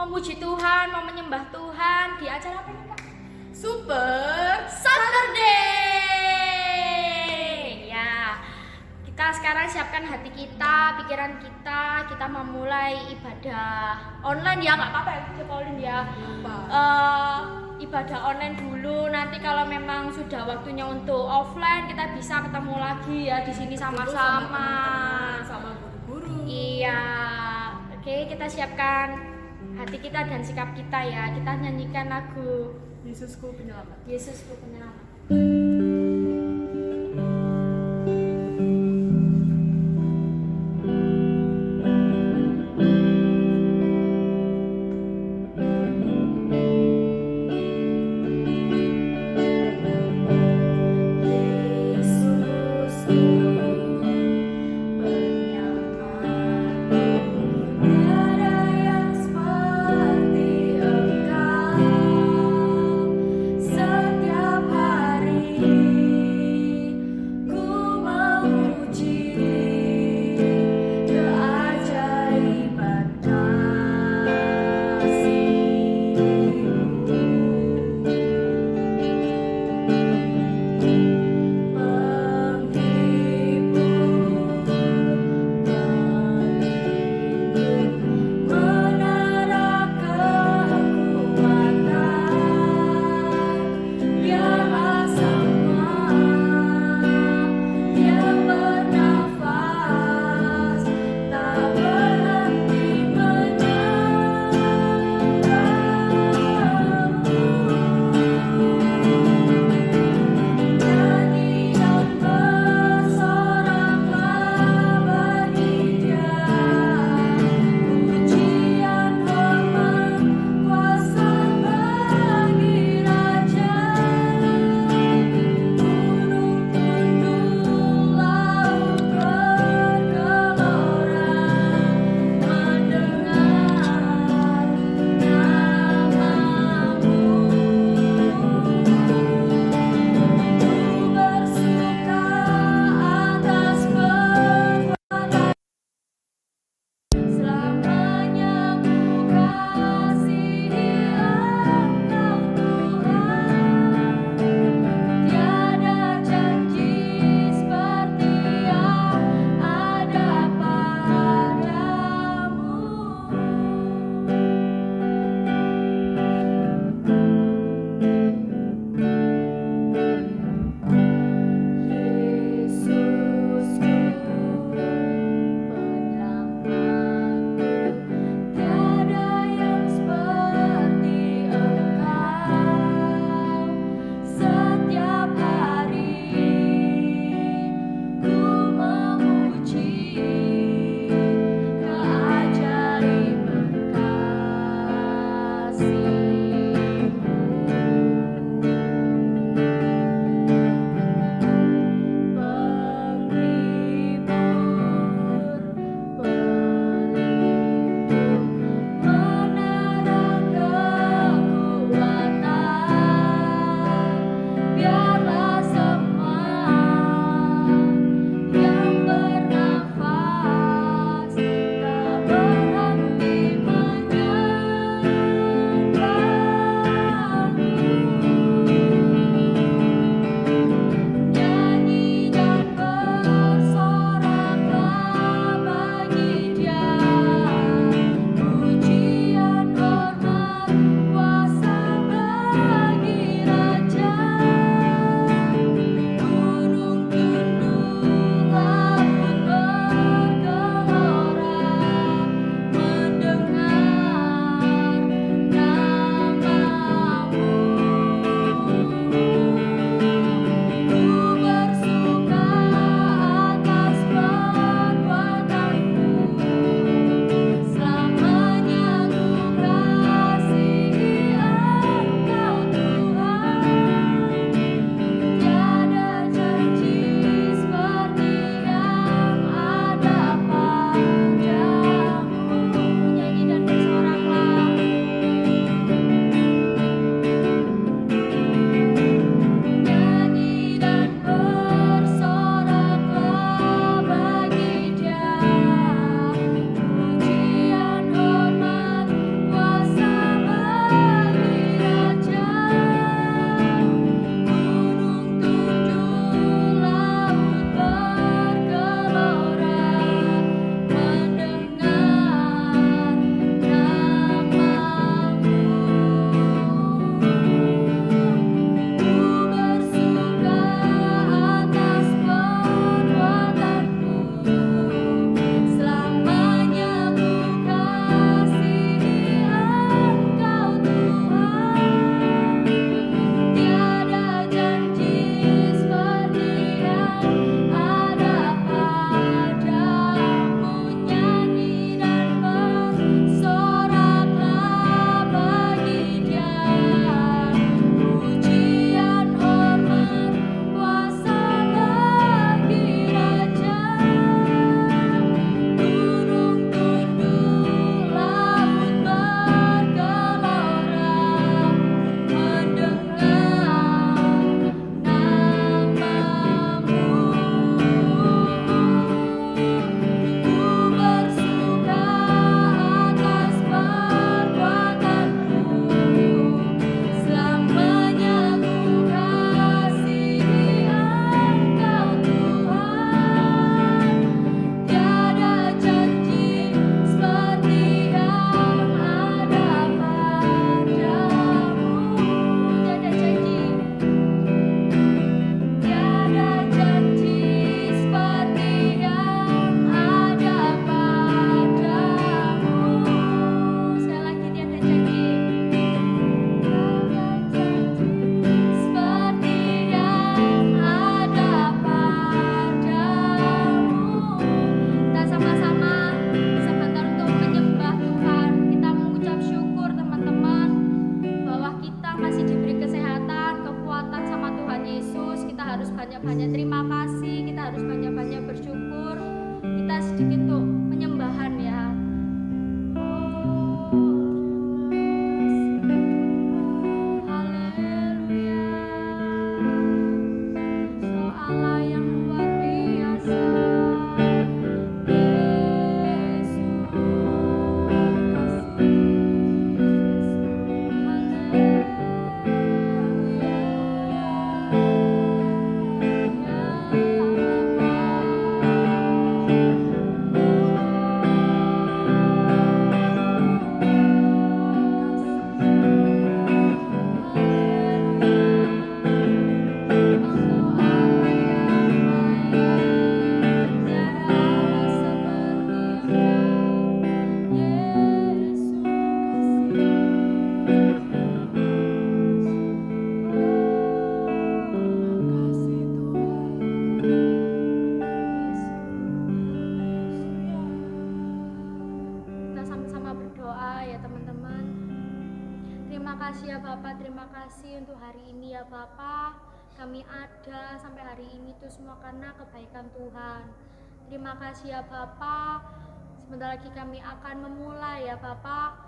memuji Tuhan, mau menyembah Tuhan di acara apa ini Kak? Super Saturday. Ya, kita sekarang siapkan hati kita, pikiran kita, kita memulai ibadah online ya, nggak apa-apa ya Cik Pauline ya. Ibadah online dulu, nanti kalau memang sudah waktunya untuk offline kita bisa ketemu lagi ya di sini sama-sama. Sama guru-guru. Iya, oke kita siapkan hati kita dan sikap kita ya. Kita nyanyikan lagu Yesusku penyelamat. Yesusku Penyelamat. Setiap hari banyak-banyak terima kasih, kita harus banyak-banyak bersyukur. Kita sedikit untuk penyembahan ya. Haleluya. So Allah yang luar biasa. Kita sama-sama berdoa ya teman-teman. Terima kasih ya Bapak, terima kasih untuk hari ini ya Bapak. Kami ada sampai hari ini itu semua karena kebaikan Tuhan. Terima kasih ya Bapak. Sebentar lagi kami akan memulai ya Bapak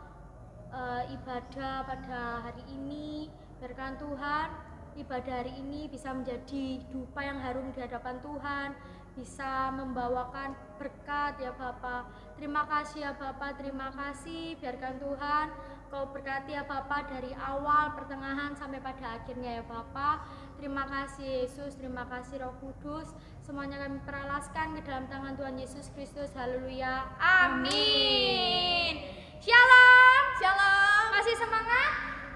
ibadah pada hari ini. Biarkan Tuhan ibadah hari ini bisa menjadi dupa yang harum di hadapan Tuhan, bisa membawakan berkat ya Bapak. Terima kasih ya Bapak, terima kasih. Biarkan Tuhan Kau berkati ya Bapak dari awal, pertengahan sampai pada akhirnya ya Bapak. Terima kasih Yesus, terima kasih Roh Kudus. Semuanya kami peralaskan ke dalam tangan Tuhan Yesus Kristus. Haleluya. Amin. Shalom. Shalom. Masih semangat?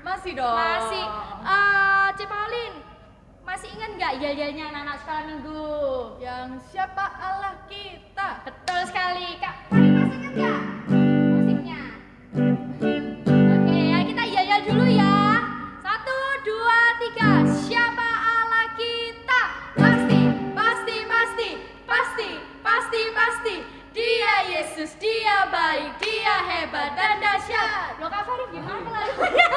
Masih dong. Masih. Cik Paulin, masih ingat nggak yel-yelnya anak-anak sekolah minggu? Yang siapa Allah kita? Betul sekali. Kak, Paulin masih ingat nggak musiknya? Oke, ya kita yel-yel dulu ya. 1, 2, 3. Siapa Allah kita? Pasti, pasti, pasti, pasti, pasti, pasti. Dia Yesus, dia baik, dia hebat dan dahsyat. Loh Kak Ferry gimana lagunya?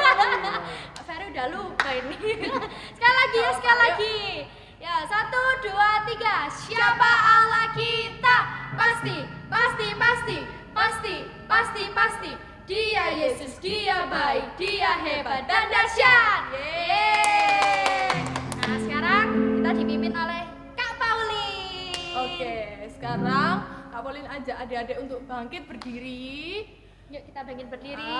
Kak Ferry udah lupa ini. Sekali lagi ya, sekali lagi. Ya, 1, 2, 3. Siapa Allah kita? Pasti, pasti, pasti, pasti, pasti, pasti. Dia Yesus, dia baik, dia hebat dan dahsyat. Yeay. Nah, sekarang kita dipimpin oleh Kak Paulin. Oke, sekarang Kak Paulin ajak adik-adik untuk bangkit berdiri. Yuk kita bangkit berdiri.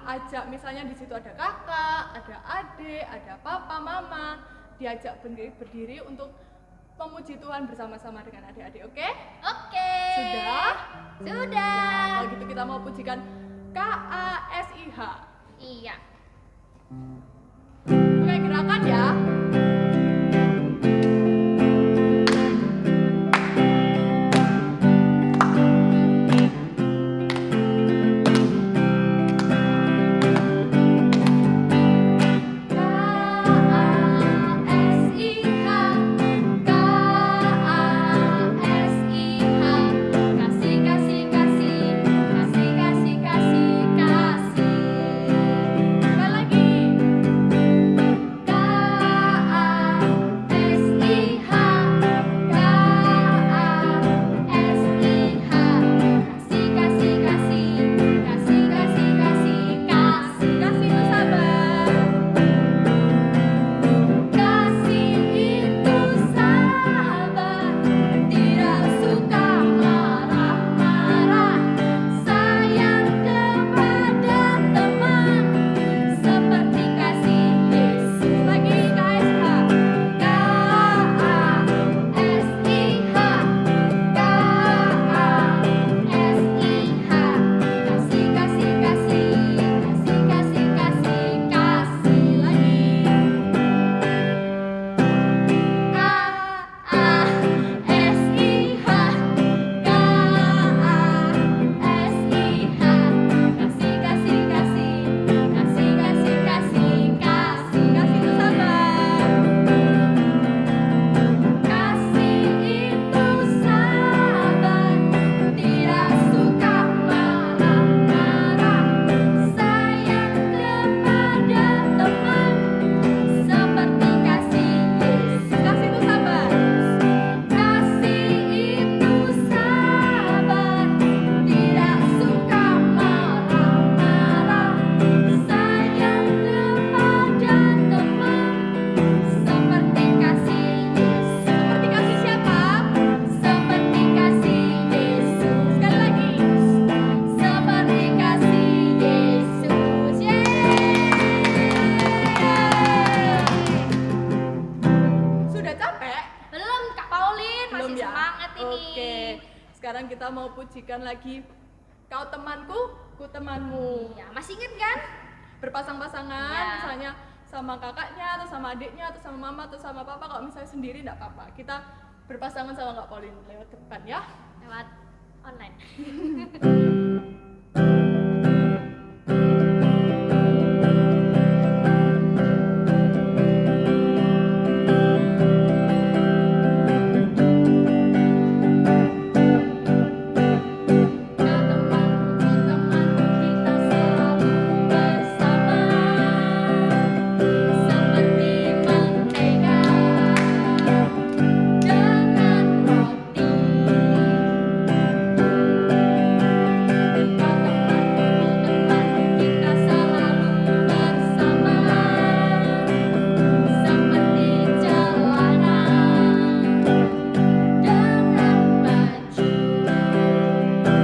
Ajak misalnya di situ ada kakak, ada adik, ada papa, mama. Diajak berdiri untuk memuji Tuhan bersama-sama dengan adik-adik, oke? Oke. Sudah? Sudah. Kalau gitu kita mau pujikan KASIH. Iya. Mulai gerakan ya. Sekali lagi. Sekarang kita mau pujikan lagi Kau Temanku, Ku Temanmu. Iya, masih inget kan? Berpasang-pasangan, Iya. misalnya sama kakaknya atau sama adiknya atau sama mama atau sama papa. Kalau misalnya sendiri enggak apa-apa. Kita berpasangan sama Kak Pauline lewat depan ya. Lewat online.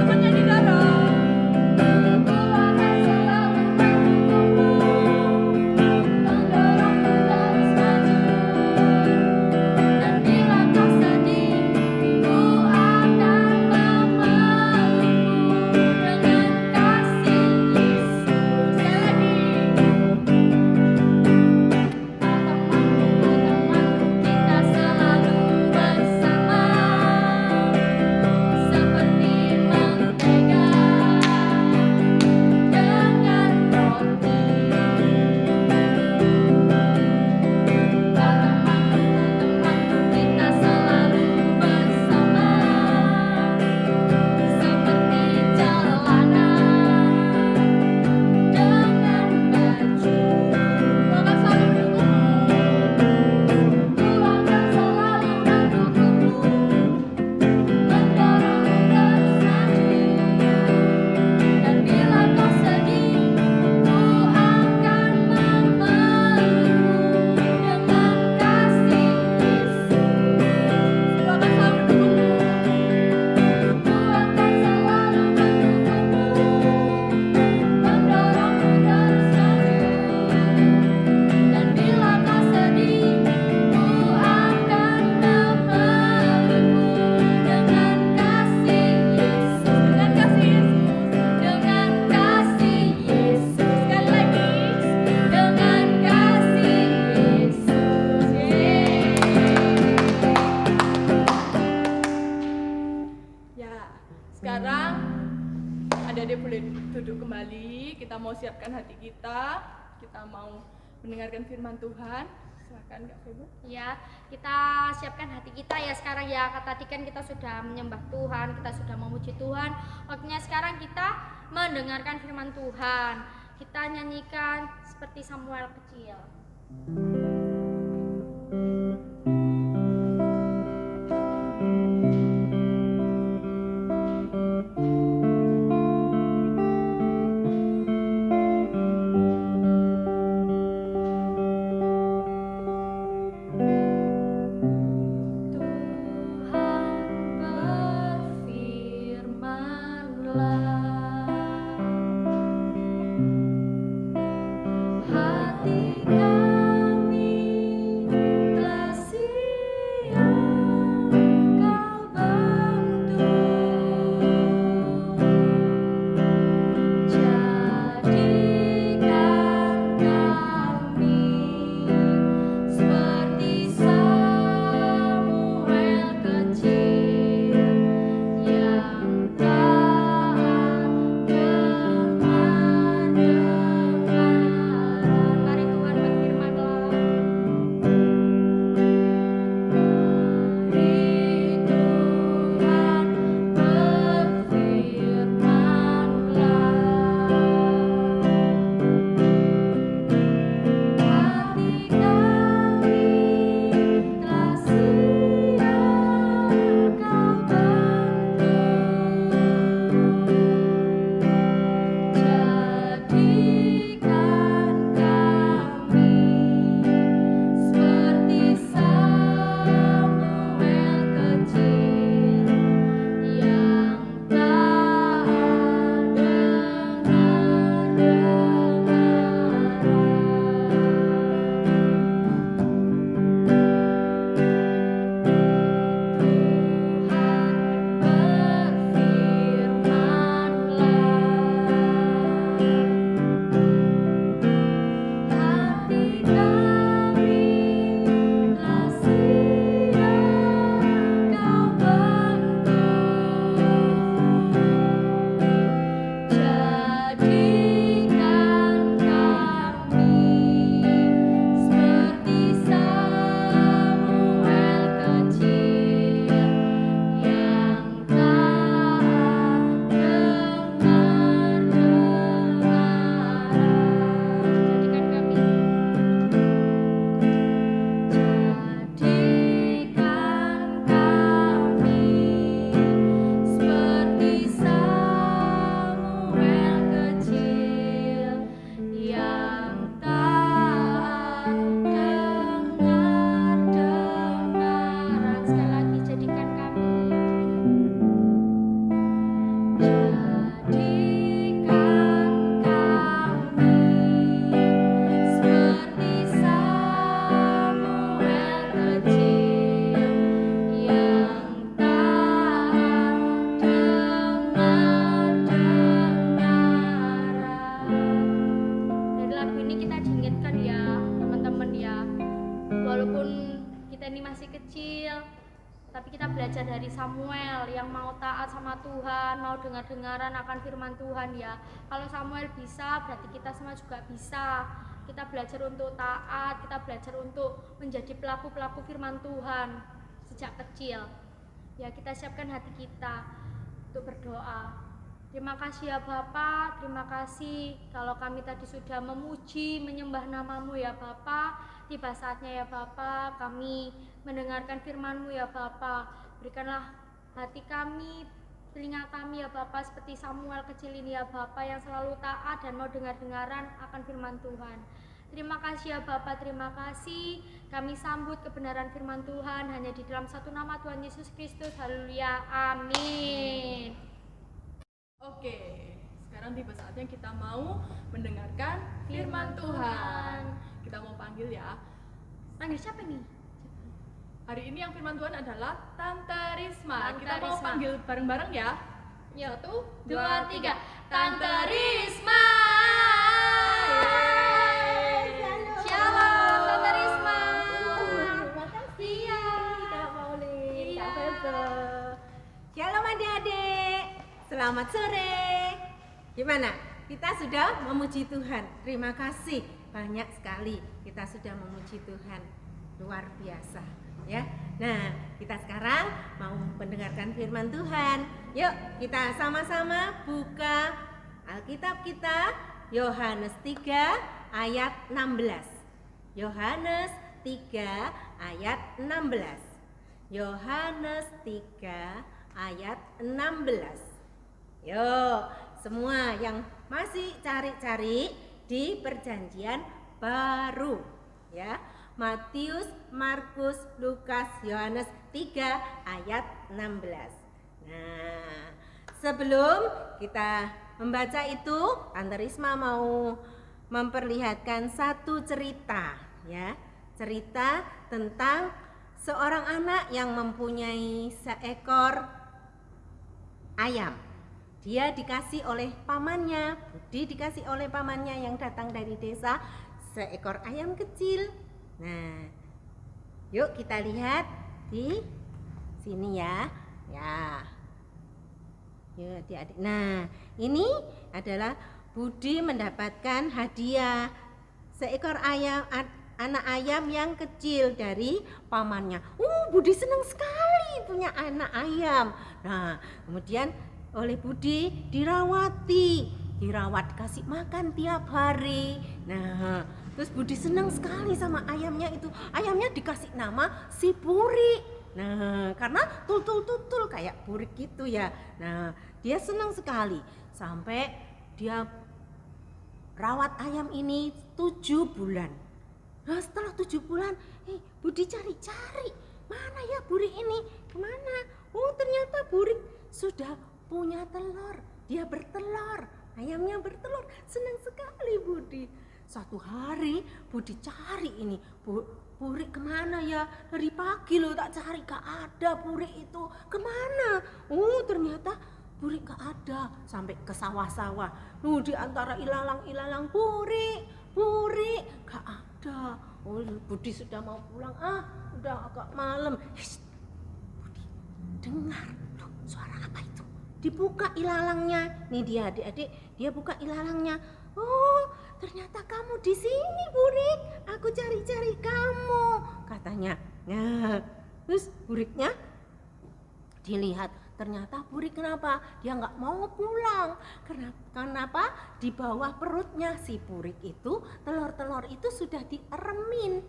Temannya di dalam. Maka selalu mendukungmu. Maka selalu mendukungmu. Dengan kasih Yesus. Sekali lagi. Dengan kasih Yesus. Ya, sekarang adik-adik boleh duduk kembali. Kita mau siapkan hati kita. Kita mau mendengarkan firman Tuhan. Silakan Kak Febo. Ya, kita siapkan hati kita ya sekarang ya. Tadi kan kita sudah menyembah Tuhan, kita sudah memuji Tuhan. Waktunya sekarang kita mendengarkan firman Tuhan. Kita nyanyikan seperti Samuel kecil. Tuhan berfirman-Lah, hati kami ini masih kecil, tapi kita belajar dari Samuel yang mau taat sama Tuhan, mau dengar-dengaran akan firman Tuhan ya. Kalau Samuel bisa, berarti kita semua juga bisa. Kita belajar untuk taat, kita belajar untuk menjadi pelaku-pelaku firman Tuhan sejak kecil. Ya, kita siapkan hati kita untuk berdoa. Terima kasih ya Bapa, terima kasih kalau kami tadi sudah memuji, menyembah nama-Mu ya Bapa. Tiba saatnya ya Bapa, kami mendengarkan firman-Mu ya Bapa. Berikanlah hati kami, telinga kami ya Bapa, seperti Samuel kecil ini ya Bapa, yang selalu taat dan mau dengar-dengaran akan firman Tuhan. Terima kasih ya Bapa, terima kasih. Kami sambut kebenaran firman Tuhan hanya di dalam satu nama Tuhan Yesus Kristus. Haleluya, amin. Oke, sekarang tiba saatnya kita mau mendengarkan firman Tuhan. Kita mau panggil ya. Panggil siapa nih? Hari ini yang firman Tuhan adalah Tante Risma. Tante Kita mau Risma. panggil bareng-bareng ya. Yuk, 1, 2, 2, 3. 3. Tante Risma. Shalom, Tante Risma. Terima kasih Iya. Kak Maulin, Iya. Kak Febe. Shalom adik-adik, selamat sore. Gimana? Kita sudah memuji Tuhan. Terima kasih banyak sekali kita sudah memuji Tuhan. Luar biasa ya. Nah, kita sekarang mau mendengarkan firman Tuhan. Yuk, kita sama-sama buka Alkitab kita, Yohanes 3 ayat 16. Yohanes 3 ayat 16. Yohanes 3 ayat 16. Yuk, semua yang masih cari-cari di perjanjian baru ya. Matius, Markus, Lukas, Yohanes 3 ayat 16. Nah, sebelum kita membaca itu, Tante Risma mau memperlihatkan satu cerita ya. Cerita tentang seorang anak yang mempunyai seekor ayam. Dia dikasih oleh pamannya, Budi dikasih oleh pamannya yang datang dari desa seekor ayam kecil. Nah, yuk kita lihat di sini ya. Ya. Yuk adik-adik. Nah, ini adalah Budi mendapatkan hadiah seekor ayam, anak ayam yang kecil dari pamannya. Budi senang sekali punya anak ayam. Nah, kemudian oleh Budi dirawat, kasih makan tiap hari. Nah, terus Budi senang sekali sama ayamnya itu. Ayamnya dikasih nama si Puri. Nah, karena tutul kayak burik gitu ya. Nah, dia senang sekali sampai dia rawat ayam ini 7 bulan. Nah, setelah 7 bulan, Budi cari-cari, mana ya burik ini? Kemana? Ternyata burik sudah punya telur. Dia bertelur, ayamnya bertelur. Senang sekali Budi. Suatu hari Budi cari ini, burik kemana ya? Dari pagi loh tak cari, gak ada burik itu. Kemana? Ternyata burik gak ada. Sampai ke sawah-sawah. Di antara ilalang-ilalang, burik gak ada. Budi sudah mau pulang. Udah agak malam. Budi dengar, loh, suara apa itu? Dibuka ilalangnya. Nih dia adik-adik, dia buka ilalangnya. Ternyata kamu di sini, Burik. Aku cari-cari kamu, katanya. Nah, terus Buriknya dilihat. Ternyata Burik kenapa? Dia nggak mau pulang. Kenapa? Di bawah perutnya si Burik itu, telur-telur itu sudah dieremin.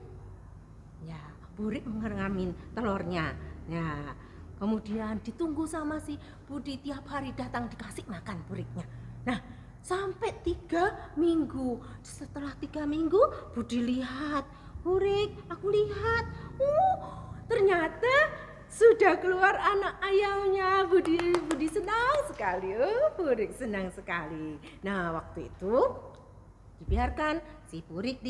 Ya, Burik mengeremin telurnya. Ya, kemudian ditunggu sama si Budi, tiap hari datang dikasih makan Buriknya. Nah, sampai 3 minggu. Setelah 3 minggu, Budi lihat, Burik, aku lihat. Ternyata sudah keluar anak ayamnya. Budi senang sekali. Burik senang sekali. Nah, waktu itu dibiarkan si Burik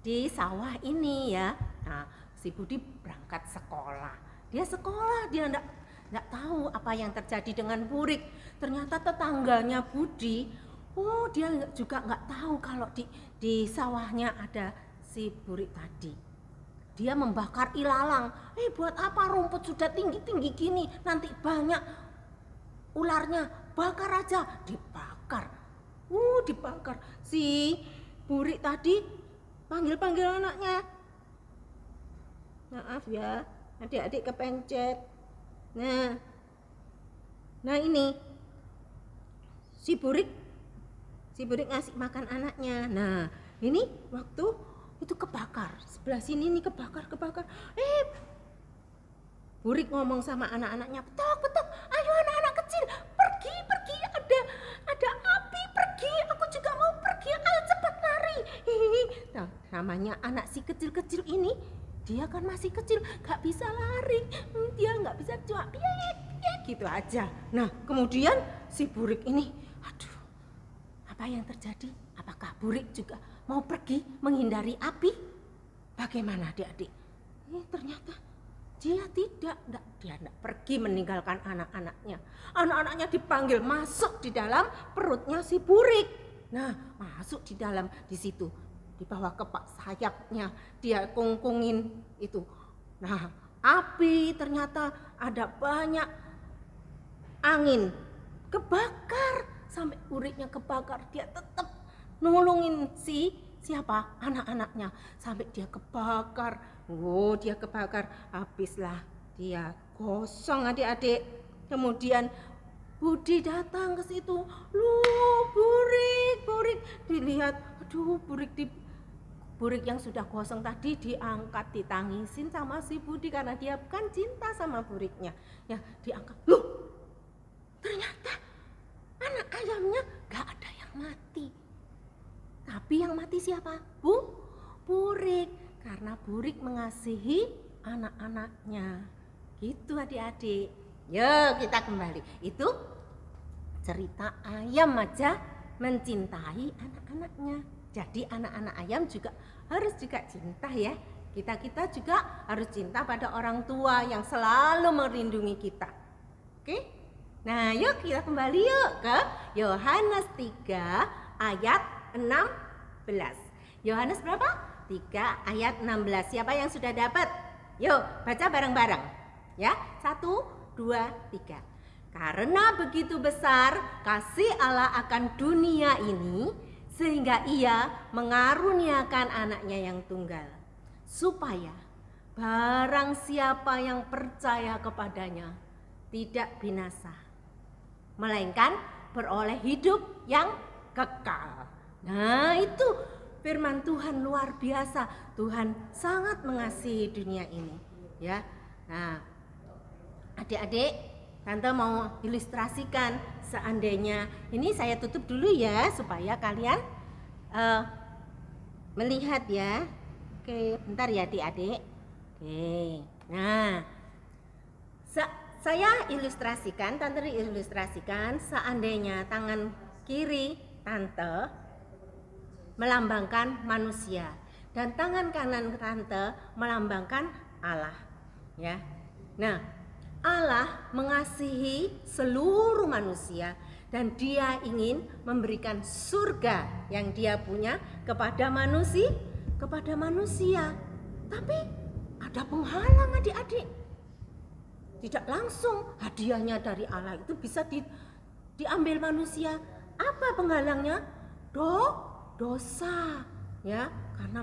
di sawah ini ya. Nah, si Budi berangkat sekolah. Dia sekolah, dia enggak tahu apa yang terjadi dengan Burik. Ternyata tetangganya Budi, dia juga enggak tahu kalau di sawahnya ada si Burik tadi. Dia membakar ilalang. Buat apa rumput sudah tinggi-tinggi gini? Nanti banyak ularnya. Bakar aja. Dibakar. Dibakar. Si Burik tadi panggil-panggil anaknya. Maaf ya, adik-adik kepencet. Nah ini si Burik ngasih makan anaknya. Nah ini waktu itu kebakar, sebelah sini nih kebakar. Burik ngomong sama anak-anaknya, petok, ayo anak-anak kecil, pergi, ada api, pergi, aku juga mau pergi, ayo cepat lari. Nah, namanya anak si kecil-kecil ini, dia kan masih kecil, gak bisa lari, dia gak bisa cuma gitu aja. Nah, kemudian si Burik ini, aduh, apa yang terjadi? Apakah Burik juga mau pergi menghindari api? Bagaimana adik-adik? Ternyata dia tidak pergi meninggalkan anak-anaknya. Anak-anaknya dipanggil masuk di dalam perutnya si Burik. Nah, masuk di dalam di situ, di bawah kepak sayapnya dia kungkungin itu. Nah, api ternyata ada banyak angin, kebakar sampai Buriknya kebakar. Dia tetap nolongin siapa? Anak-anaknya sampai dia kebakar. Dia kebakar, habislah dia gosong adik-adik. Kemudian Budi datang ke situ. Burik dilihat. Aduh, Burik yang sudah gosong tadi diangkat, ditangisin sama si Budi karena dia kan cinta sama Buriknya. Ya, diangkat. Ternyata anak ayamnya gak ada yang mati. Tapi yang mati siapa? Burik. Karena Burik mengasihi anak-anaknya. Gitu adik-adik. Yuk kita kembali. Itu cerita ayam aja mencintai anak-anaknya. Jadi anak-anak ayam juga harus juga cinta ya. Kita juga harus cinta pada orang tua yang selalu melindungi kita. Oke? Nah yuk kita kembali yuk ke Yohanes 3 ayat 16. Yohanes berapa? 3 ayat 16. Siapa yang sudah dapat? Yuk baca bareng-bareng. Ya, 1, 2, 3. Karena begitu besar kasih Allah akan dunia ini, sehingga ia mengaruniakan anaknya yang tunggal, supaya barang siapa yang percaya kepadanya tidak binasa, melainkan beroleh hidup yang kekal. Nah itu firman Tuhan luar biasa. Tuhan sangat mengasihi dunia ini, ya. Nah, adik-adik, Tante mau ilustrasikan seandainya ini saya tutup dulu ya supaya kalian melihat ya. Oke, bentar ya adik-adik. Oke. Nah, saya ilustrasikan, Tante ilustrasikan seandainya tangan kiri Tante melambangkan manusia dan tangan kanan Tante melambangkan Allah, ya. Nah, Allah mengasihi seluruh manusia dan Dia ingin memberikan surga yang Dia punya kepada manusia. Tapi ada penghalang adik-adik. Tidak langsung hadiahnya dari Allah itu bisa diambil manusia. Apa penghalangnya? Dosa, ya, karena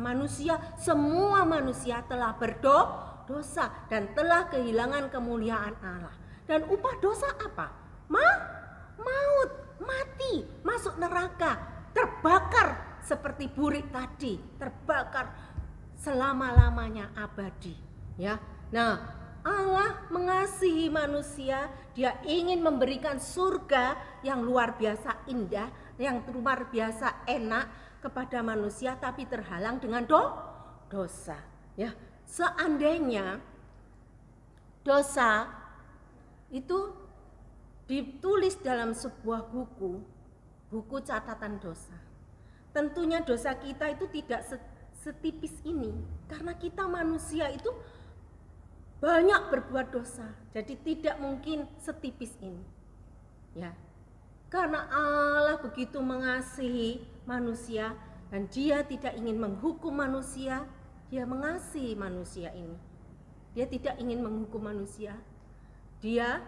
semua manusia telah berdosa dan telah kehilangan kemuliaan Allah. Dan upah dosa apa? Maut, mati, masuk neraka, terbakar seperti Burik tadi, terbakar selama-lamanya abadi, ya. Nah, Allah mengasihi manusia, Dia ingin memberikan surga yang luar biasa indah, yang luar biasa enak kepada manusia, tapi terhalang dengan dosa, ya. Seandainya dosa itu ditulis dalam sebuah buku catatan dosa, tentunya dosa kita itu tidak setipis ini, karena kita manusia itu banyak berbuat dosa, jadi tidak mungkin setipis ini, ya. Karena Allah begitu mengasihi manusia dan Dia tidak ingin menghukum manusia, Dia mengasihi manusia ini. Dia tidak ingin menghukum manusia. Dia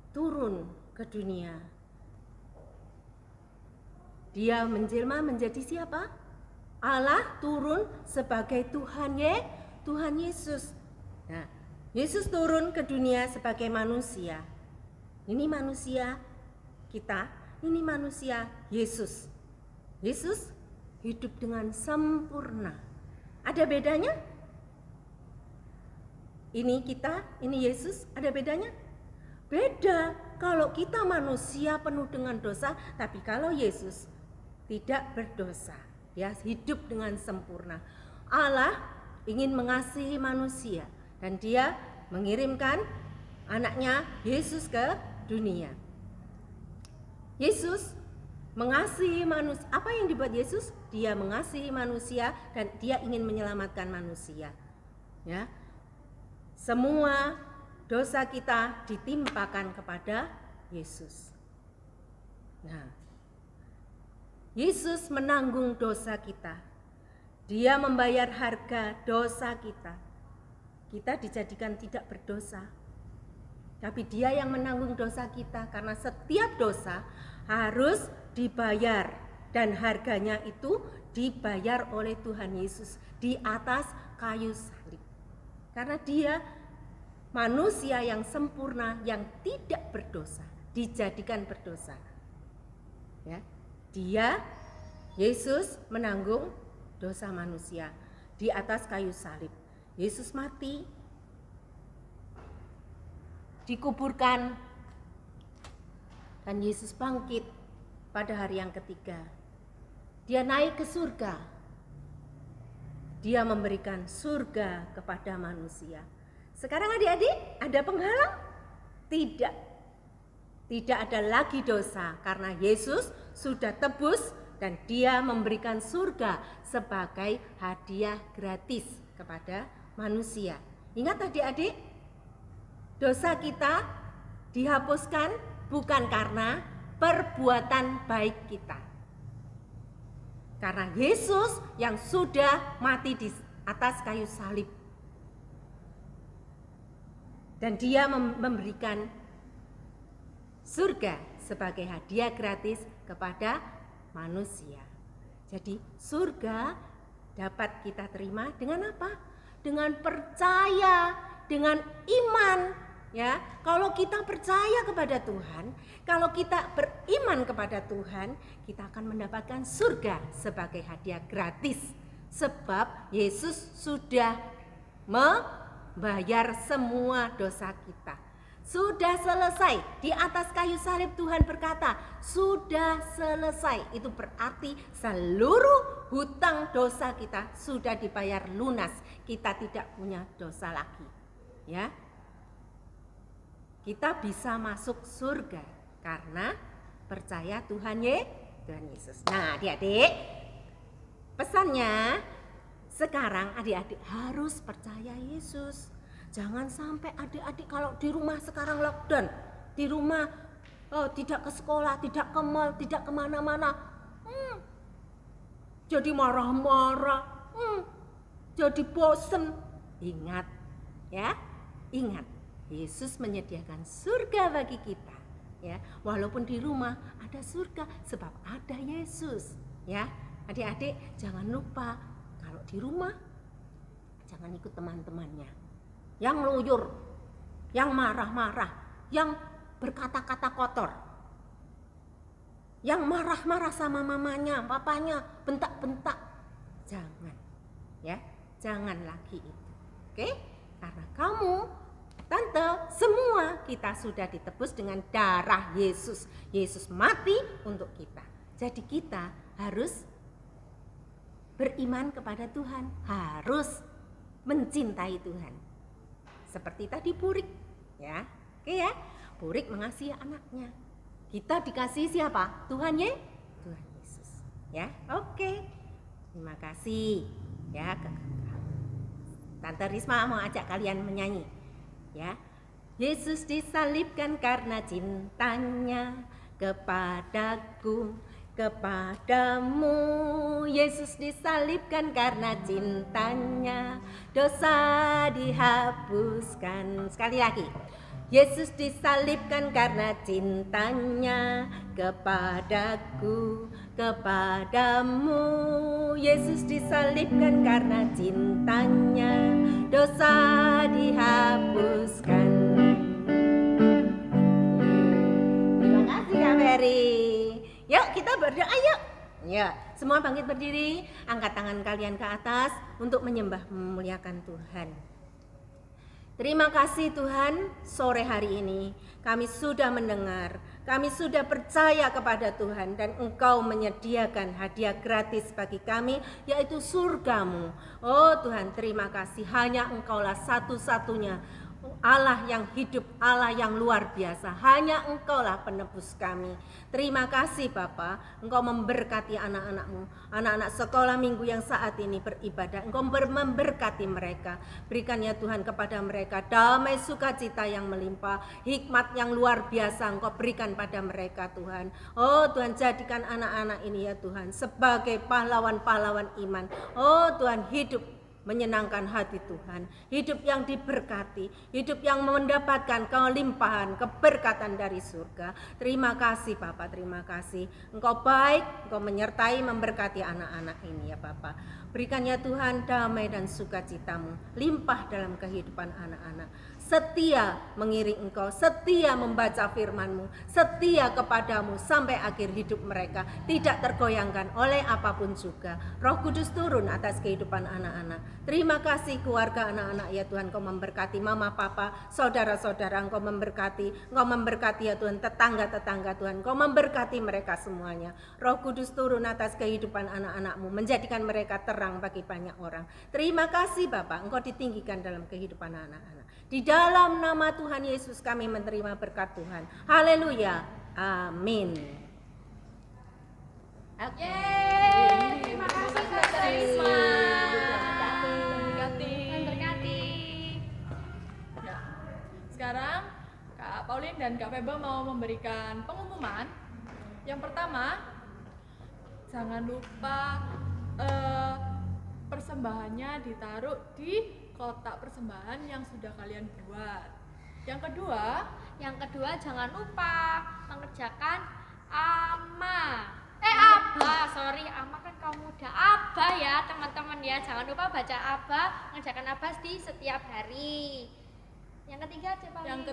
turun ke dunia. Dia menjelma menjadi siapa? Allah turun sebagai Tuhan Yesus. Nah, Yesus turun ke dunia sebagai manusia. Ini manusia kita, ini manusia Yesus. Yesus hidup dengan sempurna. Ada bedanya? Ini kita, ini Yesus, ada bedanya? Beda. Kalau kita manusia penuh dengan dosa, tapi kalau Yesus tidak berdosa, dia hidup dengan sempurna. Allah ingin mengasihi manusia dan dia mengirimkan anaknya Yesus ke dunia. Yesus mengasihi manusia. Apa yang dibuat Yesus? Dia mengasihi manusia dan dia ingin menyelamatkan manusia. Ya. Semua dosa kita ditimpakan kepada Yesus. Nah, Yesus menanggung dosa kita. Dia membayar harga dosa kita. Kita dijadikan tidak berdosa. Tapi dia yang menanggung dosa kita, karena setiap dosa harus dibayar. Dan harganya itu dibayar oleh Tuhan Yesus di atas kayu salib. Karena dia manusia yang sempurna, yang tidak berdosa, dijadikan berdosa. Ya. Dia, Yesus menanggung dosa manusia di atas kayu salib. Yesus mati, dikuburkan, dan Yesus bangkit pada hari yang ketiga. Dia naik ke surga. Dia memberikan surga kepada manusia. Sekarang adik-adik, ada penghalang? Tidak. Tidak ada lagi dosa karena Yesus sudah tebus dan dia memberikan surga sebagai hadiah gratis kepada manusia. Ingat adik-adik, dosa kita dihapuskan bukan karena perbuatan baik kita. Karena Yesus yang sudah mati di atas kayu salib. Dan dia memberikan surga sebagai hadiah gratis kepada manusia. Jadi surga dapat kita terima dengan apa? Dengan percaya, dengan iman. Ya, kalau kita percaya kepada Tuhan, kalau kita beriman kepada Tuhan, kita akan mendapatkan surga sebagai hadiah gratis. Sebab Yesus sudah membayar semua dosa kita. Sudah selesai. Di atas kayu salib Tuhan berkata, sudah selesai. Itu berarti seluruh hutang dosa kita sudah dibayar lunas. Kita tidak punya dosa lagi. Ya. Kita bisa masuk surga karena percaya Tuhan Yesus. Nah, adik-adik, pesannya sekarang adik-adik harus percaya Yesus. Jangan sampai adik-adik kalau di rumah sekarang lockdown, di rumah tidak ke sekolah, tidak ke mall, tidak kemana-mana, jadi marah-marah, jadi bosen. Ingat, ya, ingat, Yesus menyediakan surga bagi kita. Ya, walaupun di rumah ada surga, sebab ada Yesus. Ya, adik-adik jangan lupa kalau di rumah jangan ikut teman-temannya yang luyur, yang marah-marah, yang berkata-kata kotor, yang marah-marah sama mamanya, papanya, bentak-bentak. Jangan, ya, jangan lagi itu. Oke? Karena kamu, tante, semua kita sudah ditebus dengan darah Yesus. Yesus mati untuk kita. Jadi kita harus beriman kepada Tuhan, harus mencintai Tuhan. Seperti tadi Purik, ya, oke ya, Purik mengasihi anaknya. Kita dikasihi siapa? Tuhan Yesus, ya, oke. Terima kasih, ya. Tante Risma mau ajak kalian menyanyi, ya. Yesus disalibkan karena cintanya kepadaku. Kepadamu Yesus disalibkan karena cintanya, dosa dihapuskan. Sekali lagi. Yesus disalibkan karena cintanya kepadaku, kepadamu. Yesus disalibkan karena cintanya, dosa dihapuskan. Terima kasih Kak Ferry. Yuk kita berdoa yuk. Ya, semua bangkit berdiri, angkat tangan kalian ke atas untuk menyembah memuliakan Tuhan. Terima kasih Tuhan, sore hari ini kami sudah mendengar, kami sudah percaya kepada Tuhan dan Engkau menyediakan hadiah gratis bagi kami, yaitu surga-Mu. Oh Tuhan, terima kasih, hanya Engkaulah satu-satunya Allah yang hidup, Allah yang luar biasa. Hanya Engkaulah penebus kami. Terima kasih Bapa, Engkau memberkati anak-anak-Mu, anak-anak sekolah minggu yang saat ini beribadah. Engkau memberkati mereka. Berikan ya Tuhan kepada mereka damai sukacita yang melimpah, hikmat yang luar biasa Engkau berikan pada mereka Tuhan. Oh Tuhan, jadikan anak-anak ini ya Tuhan sebagai pahlawan-pahlawan iman. Oh Tuhan, hidup menyenangkan hati Tuhan, hidup yang diberkati, hidup yang mendapatkan kelimpahan, keberkatan dari surga. Terima kasih Bapa, terima kasih. Engkau baik, Engkau menyertai, memberkati anak-anak ini ya Bapa. Berikan ya Tuhan damai dan sukacita-Mu limpah dalam kehidupan anak-anak. Setia mengiring Engkau, setia membaca firman-Mu, setia kepadamu sampai akhir hidup mereka, tidak tergoyangkan oleh apapun juga. Roh Kudus turun atas kehidupan anak-anak. Terima kasih keluarga anak-anak ya Tuhan, Engkau memberkati mama, papa, saudara-saudara, Engkau memberkati ya Tuhan tetangga-tetangga Tuhan, Engkau memberkati mereka semuanya. Roh Kudus turun atas kehidupan anak-anak-Mu, menjadikan mereka terang bagi banyak orang. Terima kasih Bapa, Engkau ditinggikan dalam kehidupan anak-anak. Di dalam nama Tuhan Yesus kami menerima berkat Tuhan. Haleluya. Amin. Oke. Terima kasih Kak Risma. Memberkati. Ya. Sekarang Kak Pauline dan Kak Febe mau memberikan pengumuman. Yang pertama, jangan lupa persembahannya ditaruh di kotak persembahan yang sudah kalian buat. Yang kedua jangan lupa mengerjakan ama kan kamu udah aba ya teman-teman ya. Jangan lupa baca aba, mengerjakan aba di setiap hari. Yang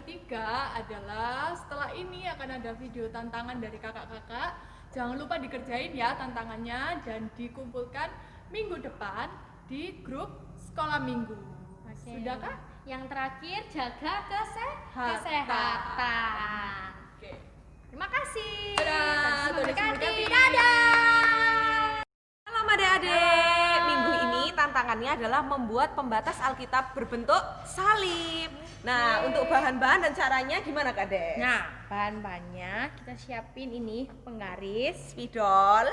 ketiga adalah setelah ini akan ada video tantangan dari kakak-kakak. Jangan lupa dikerjain ya tantangannya dan dikumpulkan minggu depan di grup sekolah minggu. Oke. Sudahkah? Yang terakhir jaga kesehatan. Oke. Terima kasih. Dadah. Memberkati. Dadah. Halo adik-adik, minggu ini tantangannya adalah membuat pembatas Alkitab berbentuk salib. Nah, untuk bahan-bahan dan caranya gimana Kak Des? Nah, bahan-bahannya kita siapin ini penggaris, Spidol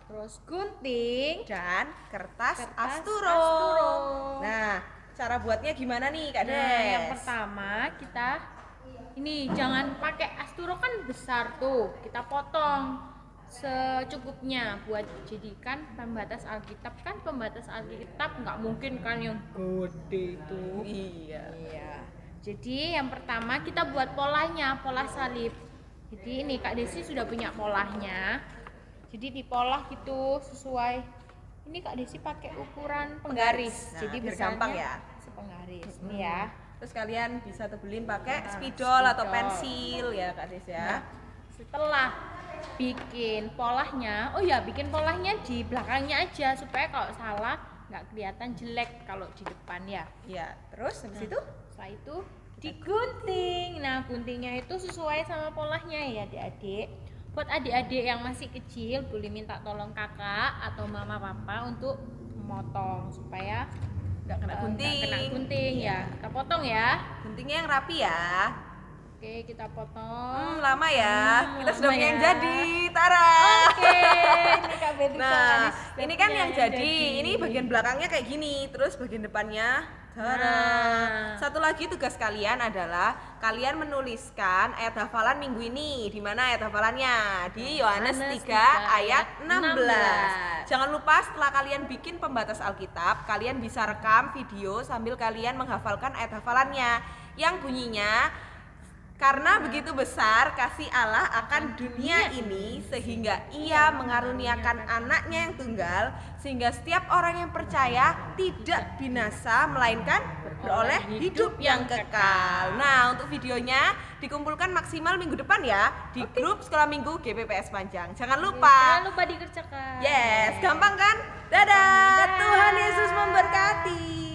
terus gunting, dan kertas asturo. asturo. Nah, cara buatnya gimana nih Kak Des? Nah, yang pertama kita ini jangan pakai asturo kan besar tuh, kita potong secukupnya buat jadikan pembatas Alkitab. Kan pembatas Alkitab nggak mungkin kan yang gede itu. Iya. Jadi yang pertama kita buat polanya, pola salib. Jadi ini Kak Desi sudah punya polanya. Jadi dipolah gitu sesuai. Ini Kak Desi pakai ukuran penggaris. Nah, jadi biar besarnya gampang ya. Sepenggaris. Ini ya. Terus kalian bisa tebelin pakai Nah, spidol atau spidol. pensil ya Kak Des ya. Nah, setelah bikin polanya, bikin polanya di belakangnya aja supaya kalau salah nggak kelihatan jelek kalau di depan ya. Iya, terus habis itu Setelah itu digunting. Nah, guntingnya itu sesuai sama polanya ya adik-adik. Buat adik-adik yang masih kecil boleh minta tolong kakak atau mama papa untuk memotong supaya nggak kena nggak gunting. kena gunting ya. Kita potong ya. Guntingnya yang rapi ya. Oke, kita potong. Lama ya. Kita sudah lama punya yang ya. jadi. Tara. Oke, ini Kak Betty Nah, Soalis ini kan punya yang jadi. Ini bagian belakangnya kayak gini, terus bagian depannya Tara. Satu lagi tugas kalian adalah kalian menuliskan ayat hafalan minggu ini. Di mana ayat hafalannya? Di Yohanes 3 ayat 16. Jangan lupa setelah kalian bikin pembatas Alkitab, kalian bisa rekam video sambil kalian menghafalkan ayat hafalannya yang bunyinya, karena begitu besar kasih Allah akan dunia ini sehingga ia mengaruniakan anaknya yang tunggal, sehingga setiap orang yang percaya tidak binasa melainkan beroleh hidup yang kekal. Nah, untuk videonya dikumpulkan maksimal minggu depan ya di grup Sekolah Minggu GPPS Panjang. Jangan lupa. Jangan lupa dikerjakan. Yes, gampang kan? Dadah. Tuhan Yesus memberkati.